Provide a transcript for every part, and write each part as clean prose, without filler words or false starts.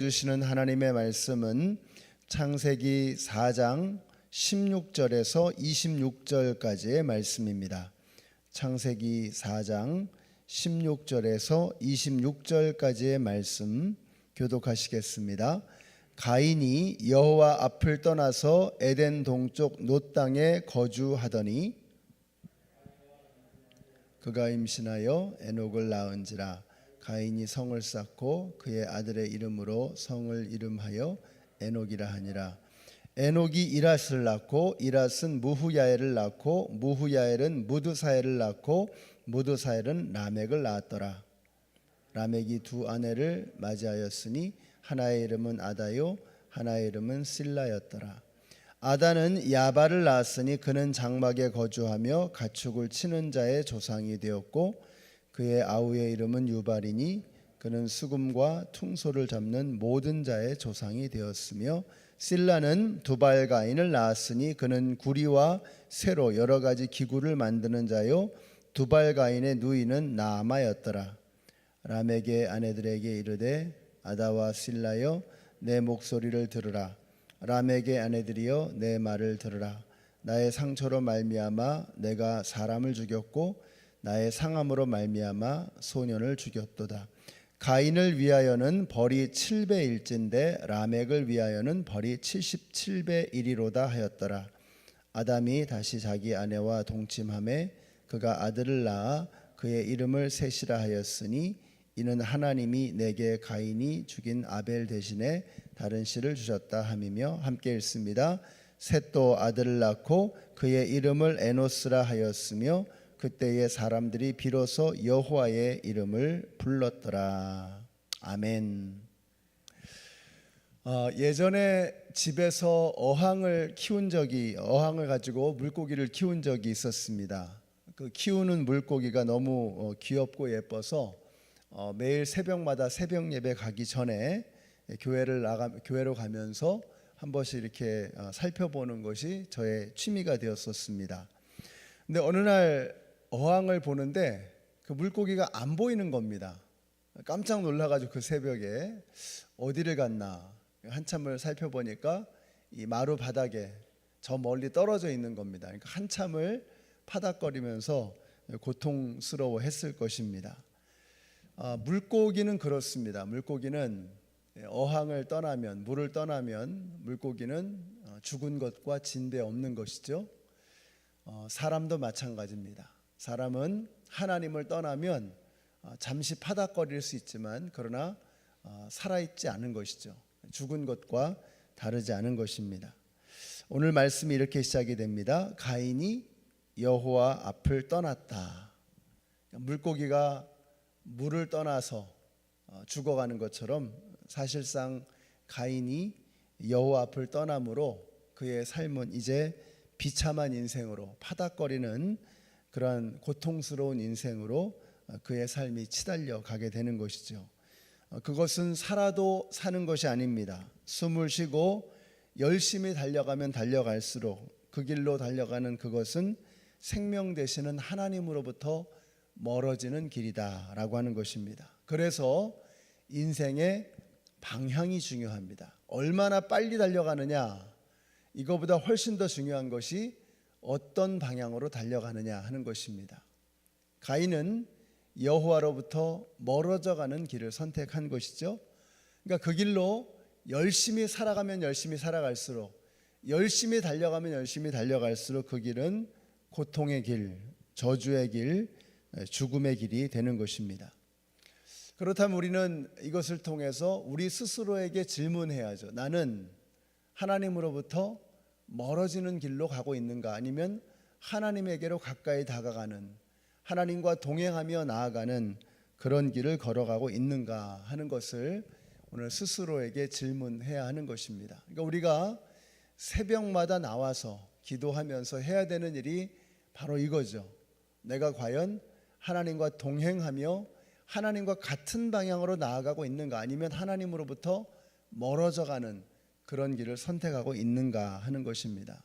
주시는 하나님의 말씀은 창세기 4장 16절에서 26절까지의 말씀입니다. 창세기 4장 16절에서 26절까지의 말씀 교독하시겠습니다. 가인이 여호와 앞을 떠나서 에덴 동쪽 놋 땅에 거주하더니 그가 임신하여 에녹을 낳은지라. 가인이 성을 쌓고 그의 아들의 이름으로 성을 이름하여 에녹이라 하니라. 에녹이 이랏을 낳고 이랏은 무후야엘을 낳고 무후야엘은 무드사엘을 낳고 무드사엘은 라멕을 낳았더라. 라멕이 두 아내를 맞이하였으니 하나의 이름은 아다요 하나의 이름은 실라였더라. 아다는 야발을 낳았으니 그는 장막에 거주하며 가축을 치는 자의 조상이 되었고 그의 아우의 이름은 유발이니 그는 수금과 퉁소를 잡는 모든 자의 조상이 되었으며 실라는 두발 가인을 낳았으니 그는 구리와 쇠로 여러 가지 기구를 만드는 자요 두발 가인의 누이는 나아마였더라. 라멕의 아내들에게 이르되 아다와 실라여 내 목소리를 들으라. 라멕의 아내들이여 내 말을 들으라. 나의 상처로 말미암아 내가 사람을 죽였고 나의 상함으로 말미암아 소년을 죽였도다. 가인을 위하여는 벌이 7배 1인데 라멕을 위하여는 벌이 77배 1이로다 하였더라. 아담이 다시 자기 아내와 동침하매 그가 아들을 낳아 그의 이름을 셋이라 하였으니 이는 하나님이 내게 가인이 죽인 아벨 대신에 다른 씨를 주셨다 함이며. 함께 읽습니다. 셋도 아들을 낳고 그의 이름을 에노스라 하였으며 그때의 사람들이 비로소 여호와의 이름을 불렀더라. 아멘. 예전에 집에서 어항을 가지고 물고기를 키운 적이 있었습니다. 그 키우는 물고기가 너무 귀엽고 예뻐서 매일 새벽마다 새벽 예배 가기 전에 교회로 가면서 한 번씩 이렇게 살펴보는 것이 저의 취미가 되었었습니다. 근데 어느 날 어항을 보는데 그 물고기가 안 보이는 겁니다. 깜짝 놀라가지고 그 새벽에 어디를 갔나 한참을 살펴보니까 이 마루 바닥에 저 멀리 떨어져 있는 겁니다. 그러니까 한참을 파닥거리면서 고통스러워했을 것입니다. 물고기는 그렇습니다. 물고기는 어항을 떠나면, 물을 떠나면 물고기는 죽은 것과 진배 없는 것이죠. 사람도 마찬가지입니다. 사람은 하나님을 떠나면 잠시 파닥거릴 수 있지만 그러나 살아있지 않은 것이죠. 죽은 것과 다르지 않은 것입니다. 오늘 말씀이 이렇게 시작이 됩니다. 가인이 여호와 앞을 떠났다. 물고기가 물을 떠나서 죽어가는 것처럼 사실상 가인이 여호와 앞을 떠남으로 그의 삶은 이제 비참한 인생으로 파닥거리는 그러한 고통스러운 인생으로 그의 삶이 치달려 가게 되는 것이죠. 그것은 살아도 사는 것이 아닙니다. 숨을 쉬고 열심히 달려가면 달려갈수록 그 길로 달려가는 그것은 생명 되시는 하나님으로부터 멀어지는 길이다라고 하는 것입니다. 그래서 인생의 방향이 중요합니다. 얼마나 빨리 달려가느냐, 이거보다 훨씬 더 중요한 것이 어떤 방향으로 달려가느냐 하는 것입니다. 가인은 여호와로부터 멀어져가는 길을 선택한 것이죠. 그러니까 그 길로 열심히 살아가면 열심히 살아갈수록, 열심히 달려가면 열심히 달려갈수록 그 길은 고통의 길, 저주의 길, 죽음의 길이 되는 것입니다. 그렇다면 우리는 이것을 통해서 우리 스스로에게 질문해야죠. 나는 하나님으로부터 멀어지는 길로 가고 있는가, 아니면 하나님에게로 가까이 다가가는, 하나님과 동행하며 나아가는 그런 길을 걸어가고 있는가 하는 것을 오늘 스스로에게 질문해야 하는 것입니다. 그러니까 우리가 새벽마다 나와서 기도하면서 해야 되는 일이 바로 이거죠. 내가 과연 하나님과 동행하며 하나님과 같은 방향으로 나아가고 있는가, 아니면 하나님으로부터 멀어져가는 그런 길을 선택하고 있는가 하는 것입니다.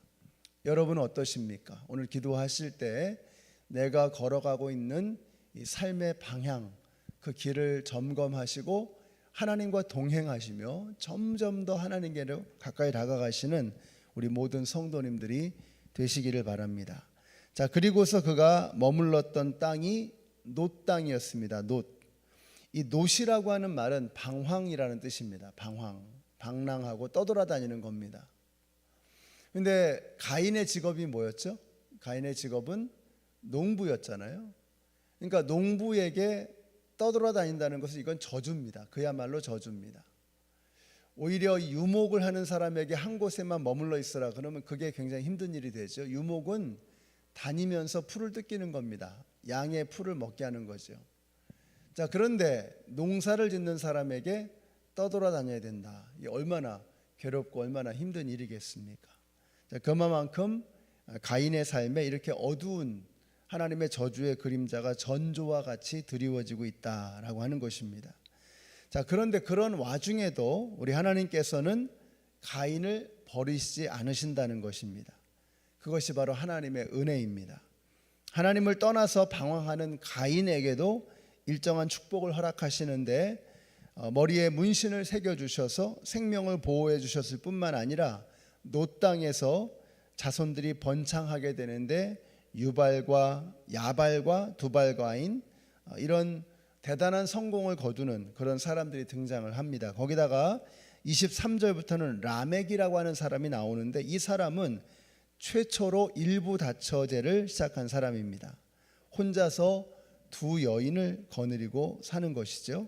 여러분은 어떠십니까? 오늘 기도하실 때 내가 걸어가고 있는 이 삶의 방향, 그 길을 점검하시고 하나님과 동행하시며 점점 더 하나님께로 가까이 다가가시는 우리 모든 성도님들이 되시기를 바랍니다. 자, 그리고서 그가 머물렀던 땅이 놋 땅이었습니다. 놋. 이 놋이라고 하는 말은 방황이라는 뜻입니다. 방랑하고 떠돌아다니는 겁니다. 근데 가인의 직업이 뭐였죠? 가인의 직업은 농부였잖아요. 그러니까 농부에게 떠돌아다닌다는 것은 이건 저주입니다. 그야말로 저주입니다. 오히려 유목을 하는 사람에게 한 곳에만 머물러 있어라 그러면 그게 굉장히 힘든 일이 되죠. 유목은 다니면서 풀을 뜯기는 겁니다. 양의 풀을 먹게 하는 거죠. 자, 그런데 농사를 짓는 사람에게 떠돌아다녀야 된다. 이게 얼마나 괴롭고 얼마나 힘든 일이겠습니까? 자, 그만큼 가인의 삶에 이렇게 어두운 하나님의 저주의 그림자가 전조와 같이 드리워지고 있다라고 하는 것입니다. 자, 그런데 그런 와중에도 우리 하나님께서는 가인을 버리시지 않으신다는 것입니다. 그것이 바로 하나님의 은혜입니다. 하나님을 떠나서 방황하는 가인에게도 일정한 축복을 허락하시는데 머리에 문신을 새겨주셔서 생명을 보호해 주셨을 뿐만 아니라 놋 땅에서 자손들이 번창하게 되는데 유발과 야발과 두발과인 이런 대단한 성공을 거두는 그런 사람들이 등장을 합니다. 거기다가 23절부터는 라멕이라고 하는 사람이 나오는데 이 사람은 최초로 일부 다처제를 시작한 사람입니다. 혼자서 두 여인을 거느리고 사는 것이죠.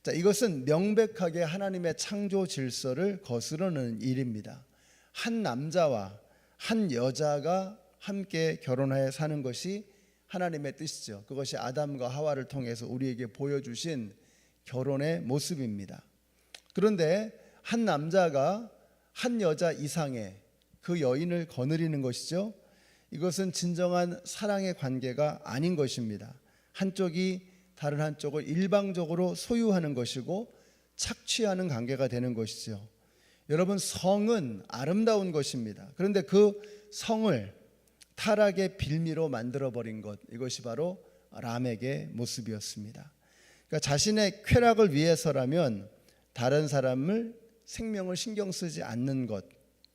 자, 이것은 명백하게 하나님의 창조 질서를 거스르는 일입니다. 한 남자와 한 여자가 함께 결혼하여 사는 것이 하나님의 뜻이죠. 그것이 아담과 하와를 통해서 우리에게 보여주신 결혼의 모습입니다. 그런데 한 남자가 한 여자 이상의 그 여인을 거느리는 것이죠. 이것은 진정한 사랑의 관계가 아닌 것입니다. 한쪽이 다른 한쪽을 일방적으로 소유하는 것이고 착취하는 관계가 되는 것이죠. 여러분, 성은 아름다운 것입니다. 그런데 그 성을 타락의 빌미로 만들어버린 것, 이것이 바로 라멕의 모습이었습니다. 그러니까 자신의 쾌락을 위해서라면 다른 사람을 생명을 신경 쓰지 않는 것,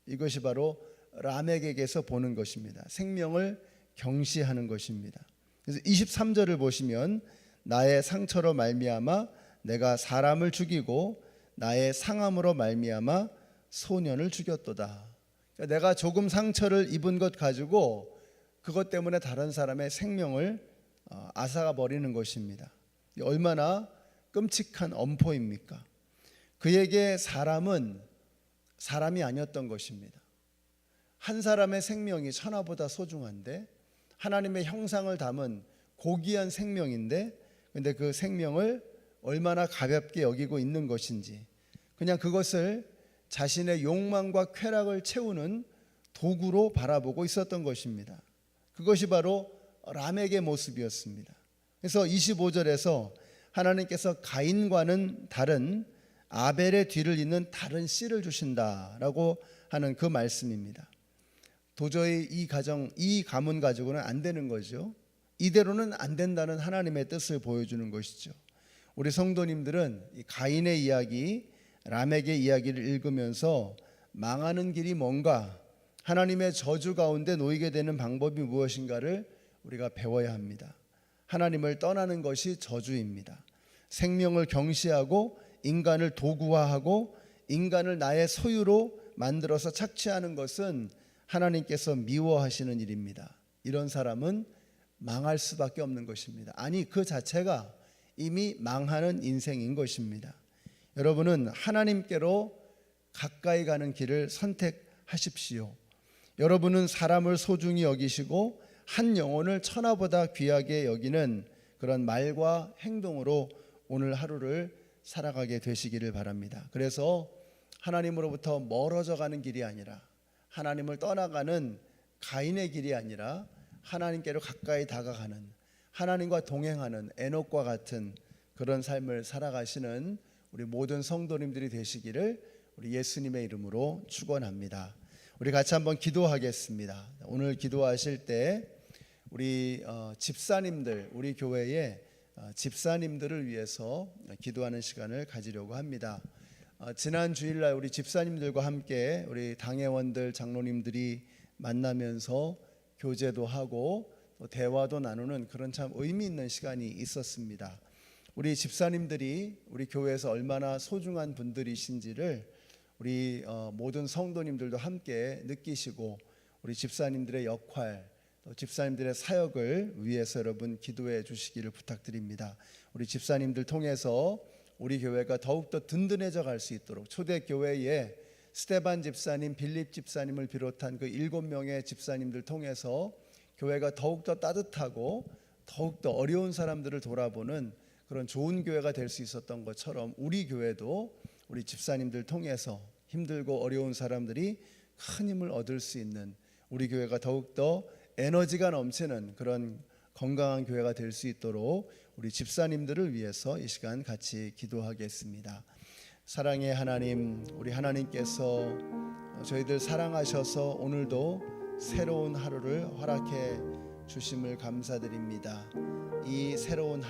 이것이 바로 라멕에게서 보는 것입니다. 생명을 경시하는 것입니다. 그래서 23절을 보시면 나의 상처로 말미암아 내가 사람을 죽이고 나의 상함으로 말미암아 소년을 죽였도다. 그러니까 내가 조금 상처를 입은 것 가지고 그것 때문에 다른 사람의 생명을 앗아가 버리는 것입니다. 얼마나 끔찍한 엄포입니까? 그에게 사람은 사람이 아니었던 것입니다. 한 사람의 생명이 천하보다 소중한데 하나님의 형상을 담은 고귀한 생명인데 근데 그 생명을 얼마나 가볍게 여기고 있는 것인지 그냥 그것을 자신의 욕망과 쾌락을 채우는 도구로 바라보고 있었던 것입니다. 그것이 바로 라멕의 모습이었습니다. 그래서 25절에서 하나님께서 가인과는 다른 아벨의 뒤를 잇는 다른 씨를 주신다라고 하는 그 말씀입니다. 도저히 이 가문 가지고는 안 되는 거죠. 이대로는 안 된다는 하나님의 뜻을 보여주는 것이죠. 우리 성도님들은 이 가인의 이야기, 라멕의 이야기를 읽으면서 망하는 길이 뭔가, 하나님의 저주 가운데 놓이게 되는 방법이 무엇인가를 우리가 배워야 합니다. 하나님을 떠나는 것이 저주입니다. 생명을 경시하고 인간을 도구화하고 인간을 나의 소유로 만들어서 착취하는 것은 하나님께서 미워하시는 일입니다. 이런 사람은 망할 수밖에 없는 것입니다. 아니, 그 자체가 이미 망하는 인생인 것입니다. 여러분은 하나님께로 가까이 가는 길을 선택하십시오. 여러분은 사람을 소중히 여기시고 한 영혼을 천하보다 귀하게 여기는 그런 말과 행동으로 오늘 하루를 살아가게 되시기를 바랍니다. 그래서 하나님으로부터 멀어져 가는 길이 아니라, 하나님을 떠나가는 가인의 길이 아니라 하나님께로 가까이 다가가는, 하나님과 동행하는 에녹과 같은 그런 삶을 살아가시는 우리 모든 성도님들이 되시기를 우리 예수님의 이름으로 축원합니다. 우리 같이 한번 기도하겠습니다. 오늘 기도하실 때 우리 집사님들, 우리 교회에 집사님들을 위해서 기도하는 시간을 가지려고 합니다. 지난 주일날 우리 집사님들과 함께 우리 당회원들 장로님들이 만나면서 교제도 하고 또 대화도 나누는 그런 참 의미 있는 시간이 있었습니다. 우리 집사님들이 우리 교회에서 얼마나 소중한 분들이신지를 우리 모든 성도님들도 함께 느끼시고 우리 집사님들의 역할 또 집사님들의 사역을 위해서 여러분 기도해 주시기를 부탁드립니다. 우리 집사님들 통해서 우리 교회가 더욱더 든든해져 갈 수 있도록 초대교회에 스테반 집사님, 빌립 집사님을 비롯한 그 7명의 집사님들 통해서 교회가 더욱더 따뜻하고 더욱더 어려운 사람들을 돌아보는 그런 좋은 교회가 될 수 있었던 것처럼 우리 교회도 우리 집사님들 통해서 힘들고 어려운 사람들이 큰 힘을 얻을 수 있는 우리 교회가 더욱더 에너지가 넘치는 그런 건강한 교회가 될 수 있도록 우리 집사님들을 위해서 이 시간 같이 기도하겠습니다. 사랑의 하나님, 우리 하나님께서 저희들 사랑하셔서 오늘도 새로운 하루를 허락해 주심을 감사드립니다. 이 새로운